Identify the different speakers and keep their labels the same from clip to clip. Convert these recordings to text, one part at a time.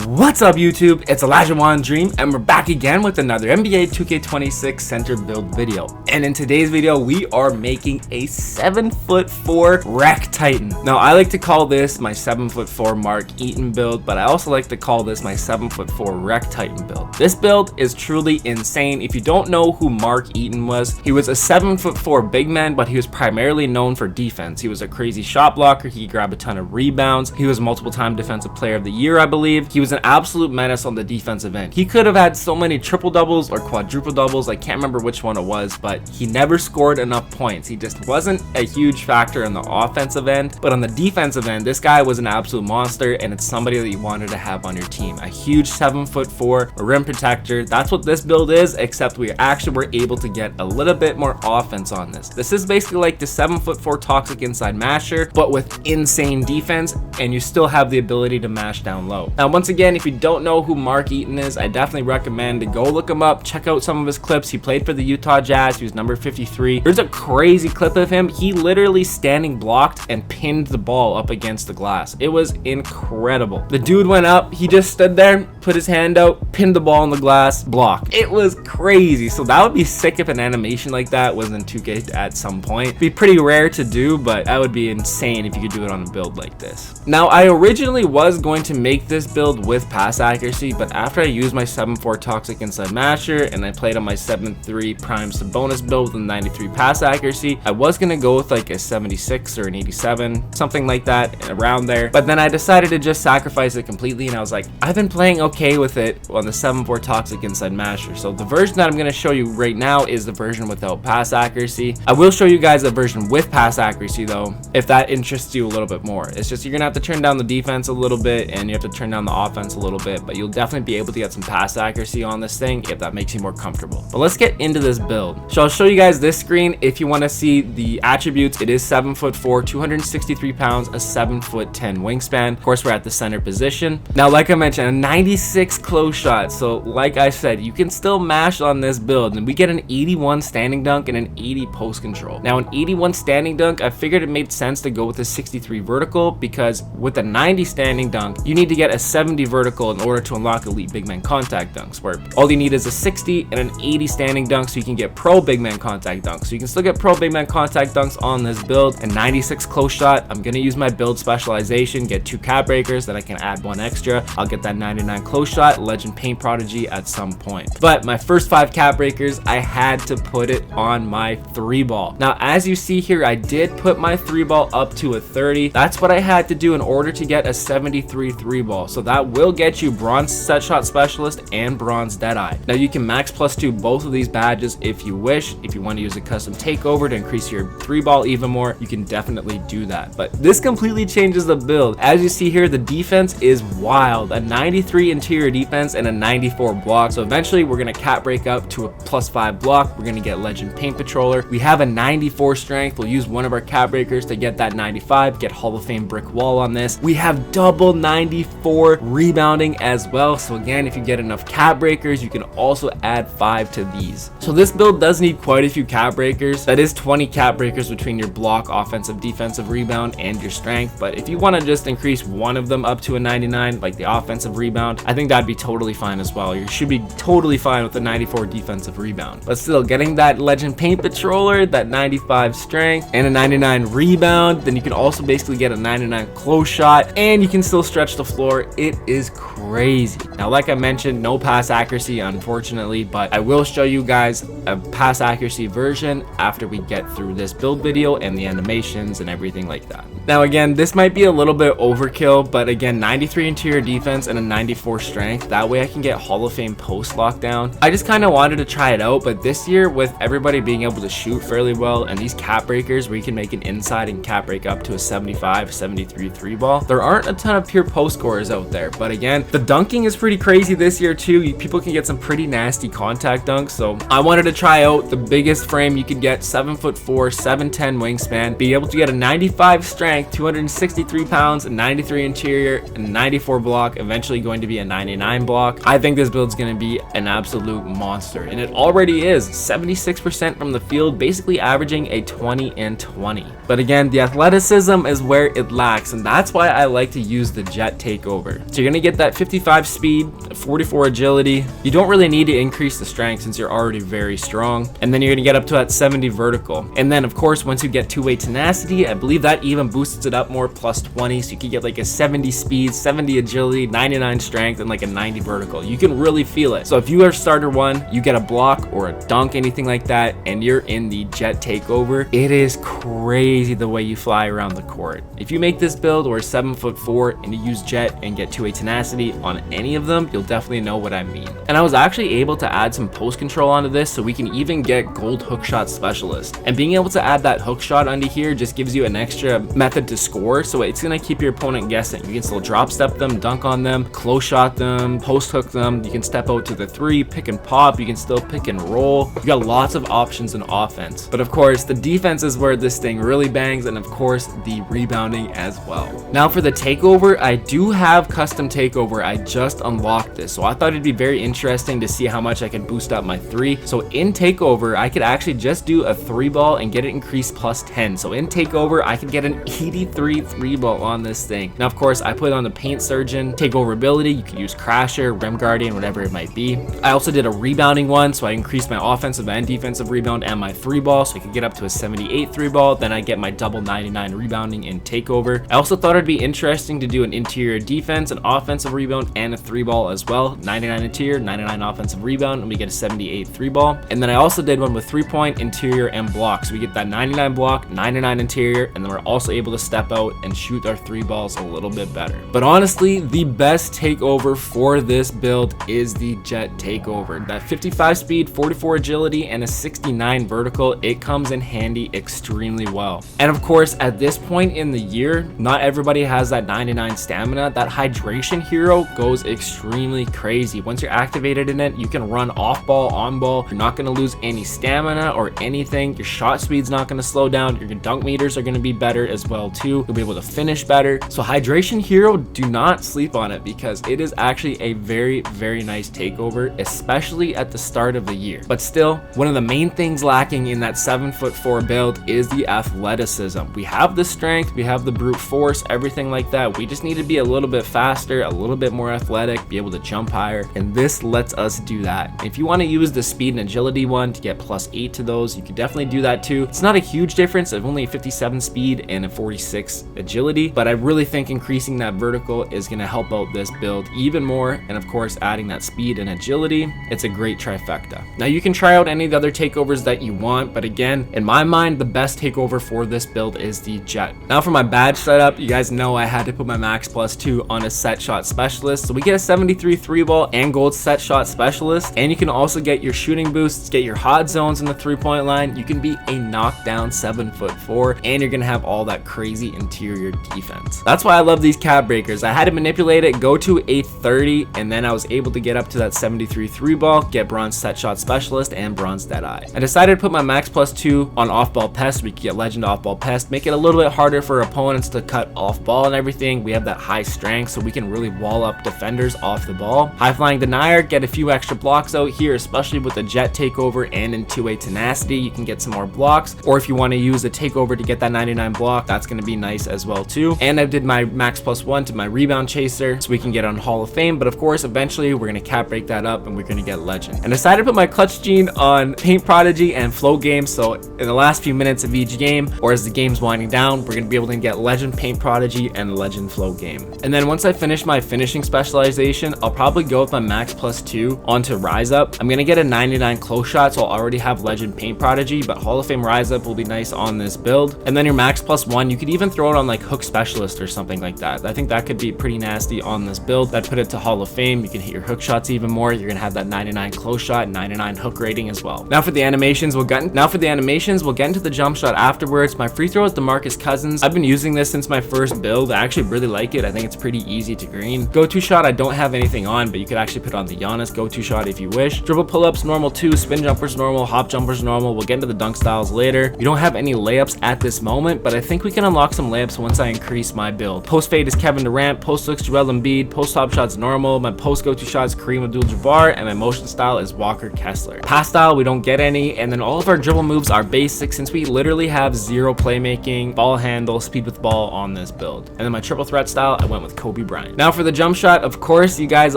Speaker 1: What's up YouTube, it's Elijah Wan Dream and we're back again with another NBA 2K26 center build video. And in today's video we are making a 7'4" Rec Titan. Now I like to call this my 7'4" Mark Eaton build, but I also like to call this my 7'4" Rec Titan build. This build is truly insane. If you don't know who Mark Eaton was, he was a 7'4" big man, but he was primarily known for defense. He was a crazy shot blocker, he could grab a ton of rebounds, he was multiple time defensive player of the year I believe. He was an absolute menace on the defensive end. He could have had so many triple doubles or quadruple doubles, I can't remember which one it was, but he never scored enough points. He just wasn't a huge factor on the offensive end, but on the defensive end, this guy was an absolute monster, and it's somebody that you wanted to have on your team. A huge 7'4", a rim protector. That's what this build is, except we actually were able to get a little bit more offense on this. This is basically like the 7'4" toxic inside masher, but with insane defense, and you still have the ability to mash down low. Now once again, if you don't know who Mark Eaton is, I definitely recommend to go look him up, check out some of his clips. He played for the Utah Jazz, he was number 53. There's a crazy clip of him, he literally standing blocked and pinned the ball up against the glass. It was incredible. The dude went up, he just stood there, put his hand out, pinned the ball on the glass, block. It was crazy. So that would be sick if an animation like that was in 2K at some point. It'd be pretty rare to do, but that would be insane if you could do it on a build like this. Now I originally was going to make this build with pass accuracy, but after I used my 7'4" toxic inside masher and I played on my 7'3" prime Sabonis build with 93 pass accuracy, I was gonna go with like a 76 or an 87, something like that, around there. But then I decided to just sacrifice it completely, and I was like, I've been playing okay with it on the 7.4 Toxic Inside Masher. So the version that I'm going to show you right now is the version without pass accuracy. I will show you guys a version with pass accuracy though, if that interests you a little bit more. It's just you're going to have to turn down the defense a little bit and you have to turn down the offense a little bit, but you'll definitely be able to get some pass accuracy on this thing if that makes you more comfortable. But let's get into this build. So I'll show you guys this screen if you want to see the attributes. It is 7'4", 263 pounds, a 7'10" wingspan. Of course, we're at the center position. Now, like I mentioned, a 96 close shot. So like I said, you can still mash on this build, and we get an 81 standing dunk and an 80 post control. Now, an 81 standing dunk, I figured it made sense to go with a 63 vertical, because with a 90 standing dunk, you need to get a 70 vertical in order to unlock elite big man contact dunks, where all you need is a 60 and an 80 standing dunk, so you can get pro big man contact dunks. So you can still get pro big man contact dunks on this build. And 96 close shot, I'm gonna use my build specialization, get 2 cap breakers, then I can add 1 extra. I'll get that 99 close shot, Legend Paint Prodigy at some point. But my first 5 cap breakers, I had to put it on my 3 ball. Now, as you see here, I did put my 3 ball up to a 30. That's what I had to do in order to get a 73 3 ball. So that will get you bronze set shot specialist and bronze deadeye. Now you can max +2 both of these badges if you wish. If you want to use a custom takeover to increase your 3 ball even more, you can definitely do that. But this completely changes the build. As you see here, the defense is wild. A 93 interior defense and a 94 block. So eventually we're going to cap break up to a +5 block. We're going to get Legend Paint Patroller. We have a 94 strength. We'll use one of our cap breakers to get that 95, get Hall of Fame brick wall on this. We have double 94 rebounding as well. So again, if you get enough cap breakers, you can also add 5 to these. So this build does need quite a few cap breakers. That is 20 cap breakers between your block, offensive, defensive rebound, and your strength. But if you want to just increase one of them up to a 99, like the offensive rebound, I think that'd be totally fine as well. You should be totally fine with the 94 defensive rebound. But still, getting that Legend Paint Patroller, that 95 strength, and a 99 rebound, then you can also basically get a 99 close shot, and you can still stretch the floor. It is crazy. Now, like I mentioned, no pass accuracy, unfortunately, but I will show you guys a pass accuracy version after we get through this build video and the animations and everything like that. Now, again, this might be a little bit overkill, but again, 93 interior defense and a 94 strength. That way I can get Hall of Fame post lockdown. I just kind of wanted to try it out, but this year with everybody being able to shoot fairly well and these cap breakers where you can make an inside and cap break up to a 75, 73 3 ball, there aren't a ton of pure post scorers out there. But again, the dunking is pretty crazy this year too. People can get some pretty nasty contact dunks. So I wanted to try out the biggest frame you could get, 7'4", 7'10" wingspan, be able to get a 95 strength, 263 pounds, 93 interior, and 94 block, eventually going to be a 99 block. I think this build's going to be an absolute monster, and it already is. 76% from the field, basically averaging a 20 and 20. But again, the athleticism is where it lacks, and that's why I like to use the jet takeover. So you're going to get that 55 speed, 44 agility. You don't really need to increase the strength since you're already very strong, and then you're going to get up to that 70 vertical. And then of course, once you get 2-way tenacity, I believe that even boosts it up more, +20, so you can get like a 70 speed, 70 agility, 99 strength, and like a 90 vertical. You can really feel it. So if you are starter 1, you get a block or a dunk, anything like that, and you're in the jet takeover, it is crazy the way you fly around the court. If you make this build or 7'4" and you use jet and get 2-way tenacity on any of them, you'll definitely know what I mean. And I was actually able to add some post control onto this, so we can even get gold hook shot specialist. And being able to add that hook shot onto here just gives you an extra method to score, so it's going to keep your opponent guessing. You can still drop step them, dunk on them, close shot them, post hook them. You can step out to the 3, pick and pop. You can still pick and roll. You got lots of options in offense. But of course, the defense is where this thing really bangs, and of course the rebounding as well. Now for the takeover, I do have custom takeover. I just unlocked this, so I thought it'd be very interesting to see how much I could boost up my 3. So in takeover, I could actually just do a 3 ball and get it increased +10. So in takeover, I could get an 83 3 ball on this thing. Now of course, I put on the paint surgeon takeover ability. You can use crasher, rim guardian, whatever it might be. I also did a rebounding one, so I increased my offensive and defensive rebound and my 3 ball, so I could get up to a 78 3 ball. Then I get my double 99 rebounding in takeover. I also thought it'd be interesting to do an interior defense, an offensive rebound, and a 3 ball as well. 99 interior, 99 offensive rebound, and we get a 78 3 ball. And then I also did one with 3-point, interior, and block, so we get that 99 block, 99 interior, and then we're also able to step out and shoot our 3 balls a little bit better. But honestly, the best takeover takeover for this build is the jet takeover. That 55 speed, 44 agility, and a 69 vertical, it comes in handy extremely well. And of course, at this point in the year, not everybody has that 99 stamina. That hydration hero goes extremely crazy. Once you're activated in it, you can run off ball, on ball. You're not going to lose any stamina or anything. Your shot speed's not going to slow down. Your dunk meters are going to be better as well too. You'll be able to finish better. So hydration hero, do not sleep on it because it is actually a very, very nice takeover, especially at the start of the year. But still, one of the main things lacking in that 7'4" build is the athleticism. We have the strength, we have the brute force, everything like that. We just need to be a little bit faster, a little bit more athletic, be able to jump higher, and this lets us do that. If you want to use the speed and agility one to get +8 to those, you can definitely do that too. It's not a huge difference of only a 57 speed and a 46 agility, but I really think increasing that vertical is going to help out this build even more, and of course adding that speed and agility, it's a great trifecta. Now you can try out any of the other takeovers that you want, but again, in my mind, the best takeover for this build is the jet. Now for my badge setup, you guys know I had to put my max +2 on a set shot specialist, so we get a 73 3-ball and gold set shot specialist, and you can also get your shooting boosts, get your hot zones in the 3-point line. You can be a knockdown 7'4", and you're gonna have all that crazy interior defense. That's why I love these cap breakers. I had to manipulate it, go to a 30, and then I was able to get up to that 73 3-ball, get bronze set shot specialist and bronze deadeye. I decided to put my max +2 on off ball pest. We could get legend off ball pest, make it a little bit harder for opponents to cut off ball and everything. We have that high strength, so we can really wall up defenders off the ball. High flying denier, get a few extra blocks out here, especially with the jet takeover and in 2A tenacity, you can get some more blocks. Or if you want to use the takeover to get that 99 block, that's going to be nice as well too. And I did my max +1 to my rebound chaser, so we can get on Hall of Fame. But of course, eventually we're going to cap break that up and we're going to get legend. And I decided to put my clutch gene on Paint Prodigy and flow game, so in the last few minutes of each game, or as the game's winding down, we're going to be able to get legend Paint Prodigy and legend flow game. And then once I finish my finishing specialization, I'll probably go with my max +2 onto rise up. I'm going to get a 99 close shot, so I'll already have legend Paint Prodigy, but Hall of Fame rise up will be nice on this build. And then your max +1, you could even throw it on like hook specialist or something like that. I think that could be pretty nasty on this build. That put it to Hall of Fame. You can hit your hook shots even more. You're gonna have that 99 close shot, 99 hook rating as well. Now for the animations, we'll get into the jump shot afterwards. My free throw is DeMarcus Cousins. I've been using this since my first build. I actually really like it. I think it's pretty easy to green. Go-to shot, I don't have anything on, but you could actually put on the Giannis go-to shot if you wish. Dribble pull-ups normal too, spin jumpers normal, hop jumpers normal. We'll get into the dunk styles later. We don't have any layups at this moment, but I think we can unlock some layups once I increase my build. Post fade is Kevin Durant, post looks Joel Embiid, post top shots normal, my post go-to shots Kareem Abdul-Jabbar, and my motion style is Walker Kessler. Pass style, we don't get any, and then all of our dribble moves are basic since we literally have zero playmaking, ball handle, speed with ball on this build. And then my triple threat style, I went with Kobe Bryant. Now for the jump shot, of course, you guys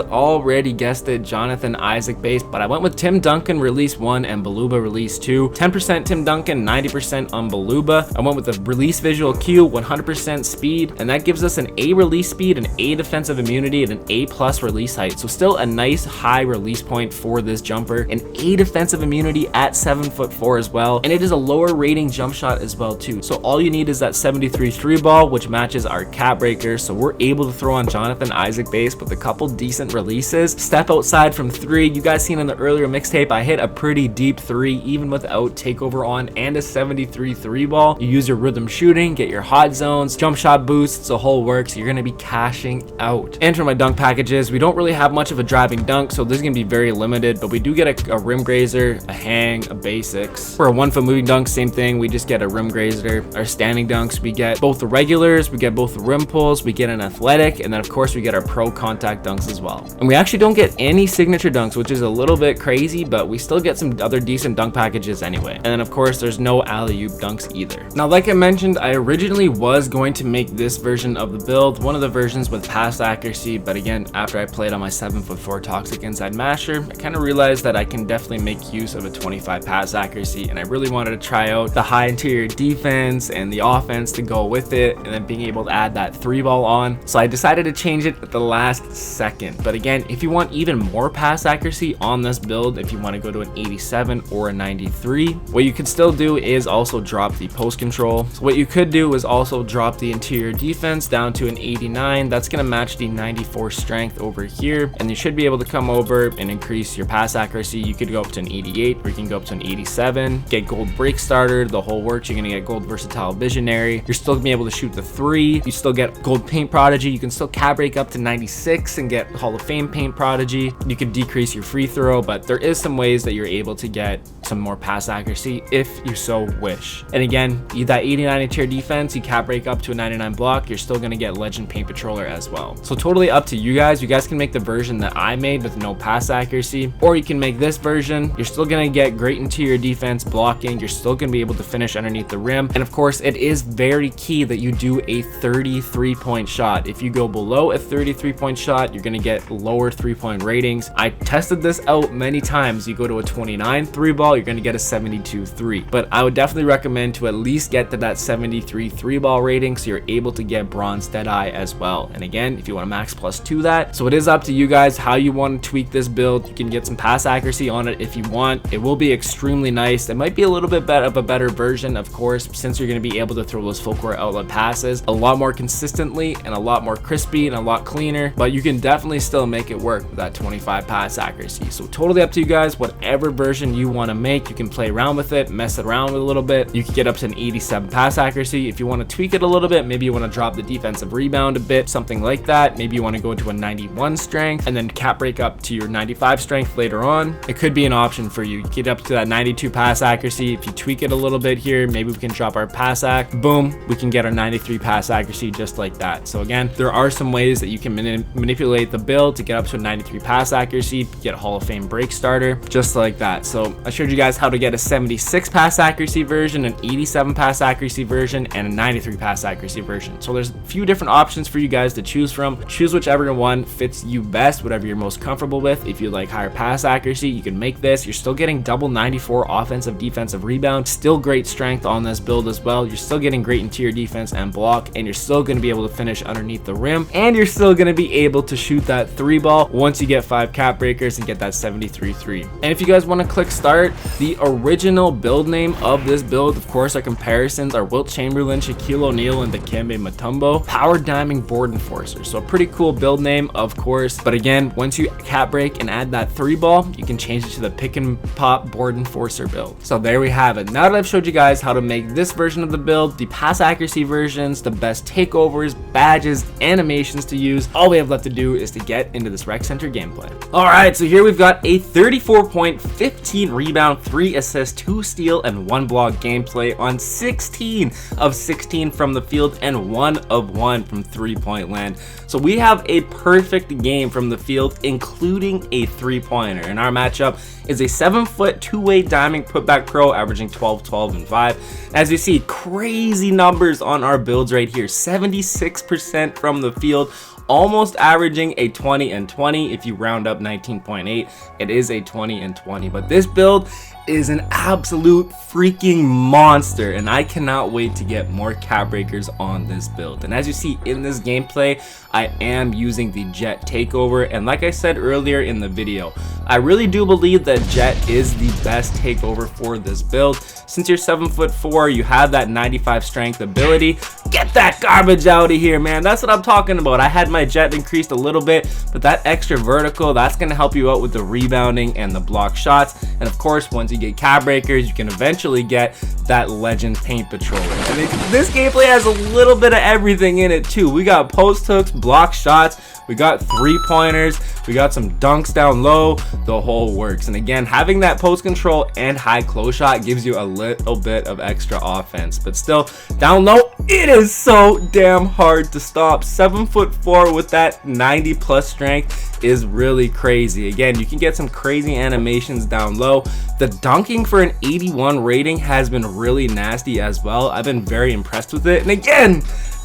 Speaker 1: already guessed it, Jonathan Isaac base, but I went with Tim Duncan release 1 and Baluba release 2. 10% Tim Duncan, 90% on Baluba. I went with the release visual Q, 100% speed, and that gives us an A release speed, an A defensive immunity, and an A+ release height. So still a nice high release point for this jumper, an A defensive immunity at 7'4" as well, and it is a lower rating jump shot as well too. So all you need is that 73 3-ball, which matches our cap breaker. So we're able to throw on Jonathan Isaac base with a couple decent releases. Step outside from 3. You guys seen in the earlier mixtape, I hit a pretty deep 3 even without takeover on and a 73 3-ball. You use your rhythm shooting, get your hot zones, jump shot boosts, the whole works. You're gonna be cashing out. And for my dunk packages, we don't really have much of a driving dunk, so this is gonna be very limited, but we do get a rim grazer, a hang, a basics. For a 1-foot moving dunk, same thing, we just get a rim grazer. Our standing dunks, we get both the regulars, we get both the rim pulls, we get an athletic, and then of course we get our pro contact dunks as well. And we actually don't get any signature dunks, which is a little bit crazy, but we still get some other decent dunk packages anyway. And then of course there's no alley-oop dunks either. Now like I mentioned, I originally was going to make this version of the build, one of the versions with pass accuracy, but again, after I played on my 7'4" toxic inside masher, I kind of realized that I can definitely make use of a 25 pass accuracy, and I really wanted to try out the high interior defense and the offense to go with it, and then being able to add that 3-ball on. So I decided to change it at the last second. But again, if you want even more pass accuracy on this build, if you want to go to an 87 or a 93, what you could still do is also drop the post control. So what you could do is also drop the interior defense down to an 89. That's going to match the 94 strength over here, and you should be able to come over and increase your pass accuracy. You could go up to an 88, or you can go up to an 87, get gold break starter, the whole works. You're gonna get gold versatile visionary. You're still gonna be able to shoot the 3. You still get gold paint prodigy. You can still cap break up to 96 and get Hall of Fame paint prodigy. You could decrease your free throw, but there is some ways that you're able to get some more pass accuracy if you so wish. And again, that 89 tier defense, you cap break up to a 99 block, you're still gonna get Legend Paint Patroller as well. So totally up to you guys. You guys can make the version that I made with no pass accuracy, or you can make this version. You're still gonna get great interior defense, blocking. You're still gonna be able to finish underneath the rim. And of course, it is very key that you do a 33-point shot. If you go below a 33-point shot, you're gonna get lower 3-point ratings. I tested this out many times. You go to a 29 3 ball, you're gonna get a 72 3. But I would definitely recommend to at least get to that 73 3 ball rating, so you're able to get bronze Deadeye as well. And again, if you want to max plus 2 that, so it is up to you guys how you want to tweak this build. You can get some pass accuracy on it if you want. It will be extremely nice. It might be a little bit of a better version, of course, since you're going to be able to throw those full court outlet passes a lot more consistently and a lot more crispy and a lot cleaner, but you can definitely still make it work with that 25 pass accuracy. So totally up to you guys. Whatever version you want to make, you can play around with it, mess it around with a little bit. You can get up to an 87 pass accuracy. If you want to tweak it a little bit, maybe you want to drop the defensive rebound a bit, something like that. Maybe you want to go to a 91 strength and then cap break up to your 95 strength later on. It could be an option for you. You get up to that 92 pass accuracy. If you tweak it a little bit here, maybe we can drop our pass ac, boom, we can get our 93 pass accuracy just like that. So again, there are some ways that you can manipulate the build to get up to a 93 pass accuracy, get a Hall of Fame break starter, just like that. So I showed you guys how to get a 76 pass accuracy version, an 87 pass accuracy version, and a 93 pass accuracy version. So there's a few different options for you guys to choose from. Choose whichever one fits you best, whatever you're most comfortable with. If you like higher pass accuracy, you can make this. You're still getting double 94 offensive defensive rebound, still great strength on this build as well. You're still getting great interior defense and block, and you're still going to be able to finish underneath the rim, and you're still going to be able to shoot that 3 ball once you get 5 cap breakers and get that 73 3. And if you guys want to click start, the original build name of this build, of course, our comparisons are Wilt Chamberlain, Shaquille O'Neal, and Dikembe Mutombo, Power Diamond Board Enforcer. So a pretty cool build name, of course. But again, once you cap break and add that 3 ball, you can change it to the Pick and Pop Board Enforcer build. So there we have it. Now that I've showed you guys how to make this version of the build, the pass accuracy versions, the best takeovers, badges, animations to use, all we have left to do is to get into this Rec Center gameplay. All right, so here we've got a 34 point, 15 rebound, 3 assists, 2 steal, and 1 block gameplay on 16 of 16 from the field and 1 of 1 from 3-point land. So we have a perfect game from the field, including a 3-pointer. And our matchup is a 7-foot, 2-way diamond putback pro averaging 12, 12, and 5. As you see, crazy numbers on our builds right here. 76% from the field, almost averaging a 20 and 20. If you round up 19.8, it is a 20 and 20. But this build is an absolute freaking monster, and I cannot wait to get more cap breakers on this build. And as you see in this gameplay, I am using the Jet takeover, and like I said earlier in the video, I really do believe that Jet is the best takeover for this build. Since you're 7'4", you have that 95 strength ability. Get that garbage out of here, man. That's what I'm talking about. I had my Jet increased a little bit, but that extra vertical, that's going to help you out with the rebounding and the block shots. And of course, once you get cap breakers, you can eventually get that Legend Paint Patroller. And this gameplay has a little bit of everything in it too. We got post hooks, block shots, we got 3-pointers, we got some dunks down low, the whole works. And again, having that post control and high close shot gives you a little bit of extra offense. But still, down low, it is so damn hard to stop. 7'4" with that 90 plus strength is really crazy. Again, you can get some crazy animations down low. The dunking for an 81 rating has been really nasty as well. I've been very impressed with it. And again,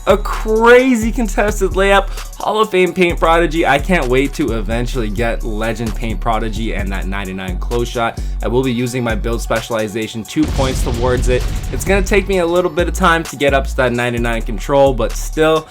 Speaker 1: a crazy contested layup, Hall of Fame Paint Prodigy. I can't wait to eventually get Legend Paint Prodigy and that 99 close shot. I will be using my build specialization 2 points towards it. It's going to take me a little bit of time to get up to that 99 control, but still,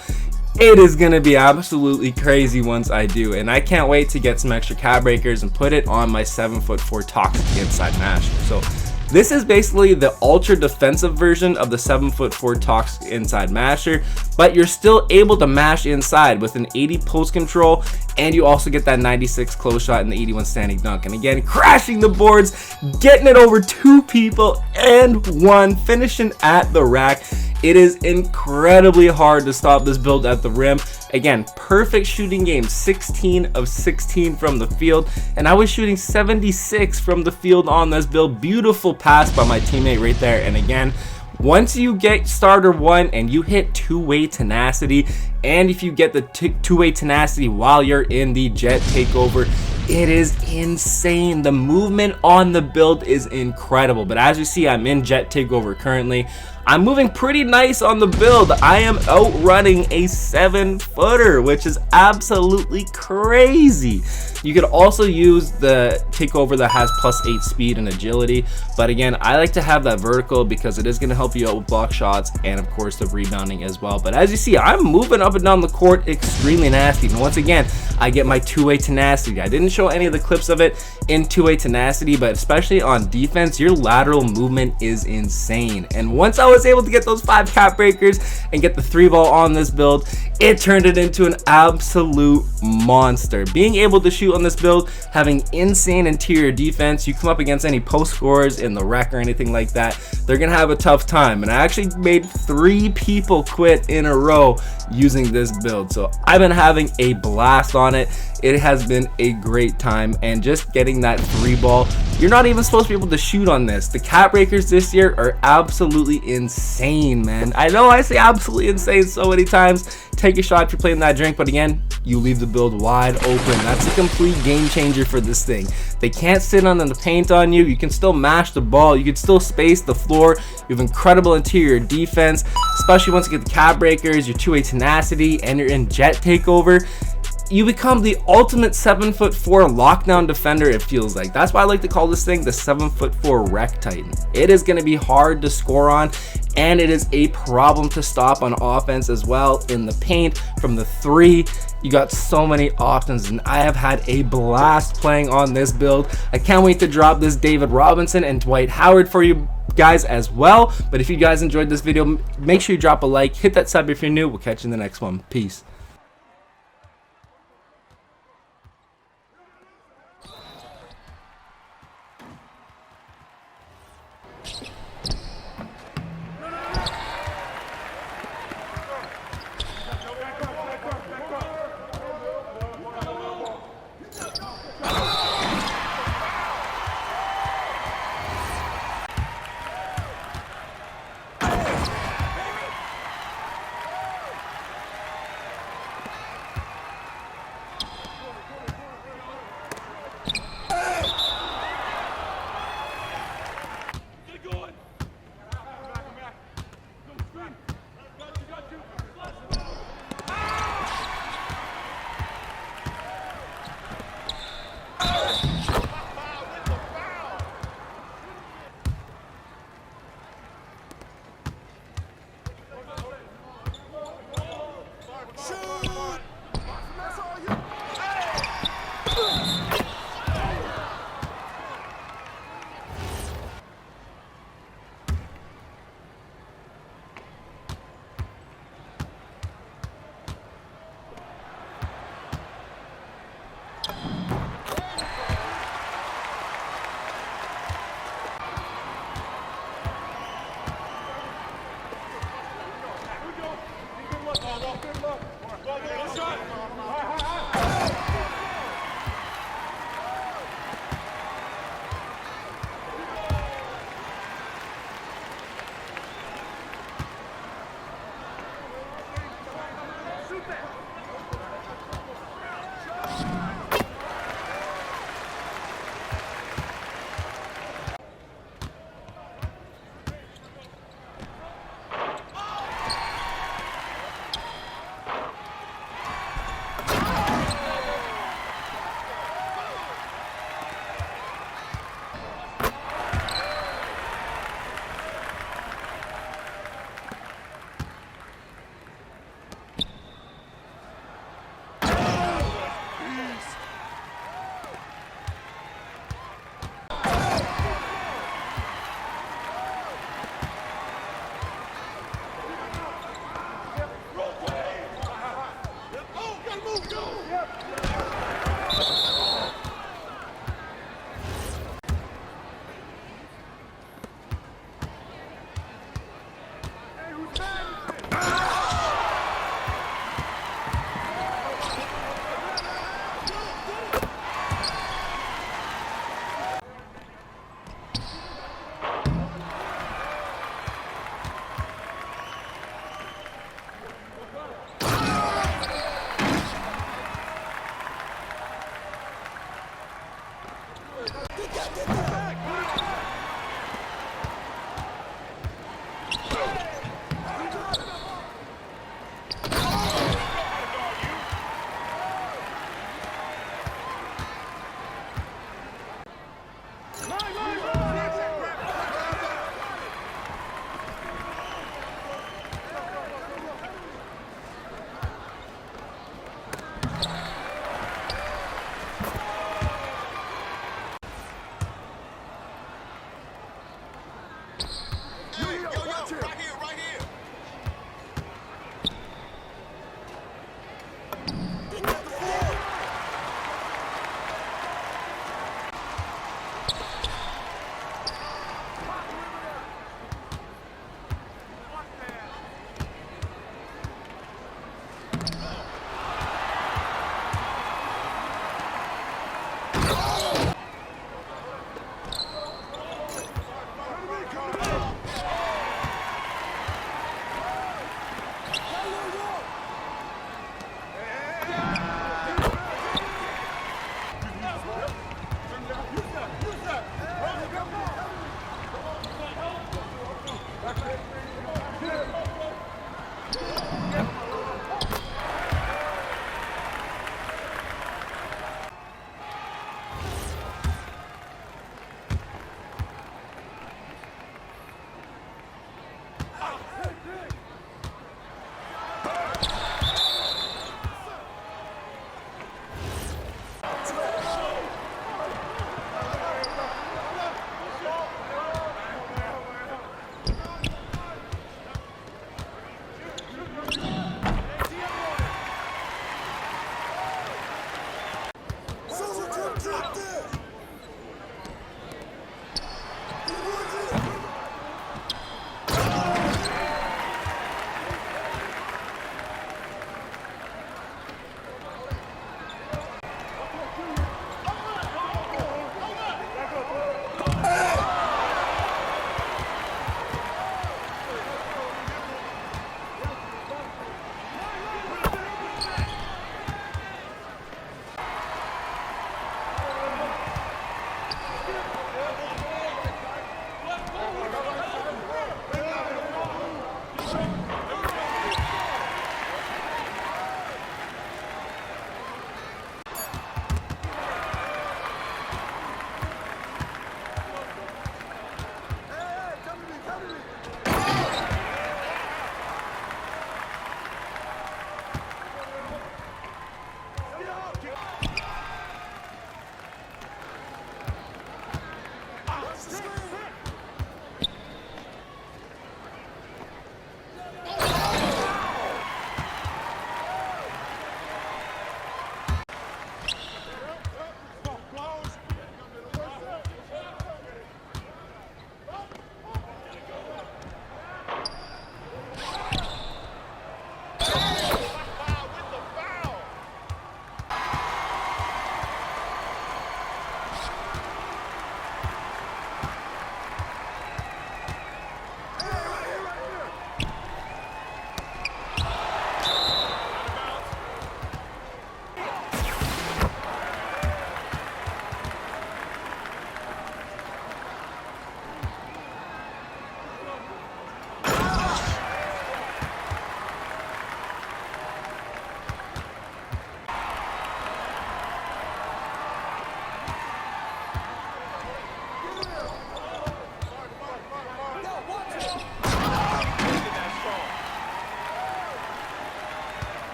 Speaker 1: it is going to be absolutely crazy once I do. And I can't wait to get some extra cap breakers and put it on my 7'4" toxic inside masher. So this is basically the ultra defensive version of the 7'4" toxic inside masher, but you're still able to mash inside with an 80 post control and you also get that 96 close shot and the 81 standing dunk. And again, crashing the boards, getting it over 2 people and 1, finishing at the rack. It is incredibly hard to stop this build at the rim. Again, perfect shooting game, 16 of 16 from the field, and I was shooting 76 from the field on this build. Beautiful pass by my teammate right there. And again, once you get starter 1 and you hit two-way tenacity, and if you get the two-way tenacity while you're in the jet takeover, it is insane. The movement on the build is incredible. But as you see, I'm in jet takeover currently. I'm moving pretty nice on the build. I am outrunning a 7-footer, which is absolutely crazy. You could also use the takeover that has +8 speed and agility, but again, I like to have that vertical because it is going to help you out with block shots and of course the rebounding as well. But as you see, I'm moving up and down the court extremely nasty, and once again, I get my two-way tenacity. I didn't show any of the clips of it in two-way tenacity, but especially on defense, your lateral movement is insane. And once I was able to get those 5 cap breakers and get the 3-ball on this build, it turned it into an absolute monster. Being able to shoot on this build, having insane interior defense, you come up against any post scorers in the rec or anything like that, they're gonna have a tough time. And I actually made 3 people quit in a row using this build, so I've been having a blast on it. It has been a great time, and just getting that 3-ball, you're not even supposed to be able to shoot on this. The cap breakers this year are absolutely insane, man. I know I say absolutely insane so many times. Take a shot if you're playing that drink, but again, you leave the build wide open. That's a complete game changer for this thing. They can't sit on the paint on you. You can still mash the ball. You can still space the floor. You have incredible interior defense, especially once you get the cap breakers, your two-way tenacity, and you're in jet takeover. You become the ultimate 7'4" lockdown defender, it feels like. That's why I like to call this thing the 7'4" Rec Titan. It is going to be hard to score on, and it is a problem to stop on offense as well. In the paint, from the 3, you got so many options, and I have had a blast playing on this build. I can't wait to drop this David Robinson and Dwight Howard for you guys as well. But if you guys enjoyed this video, make sure you drop a like, hit that sub if you're new. We'll catch you in the next one. Peace.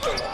Speaker 2: Boxout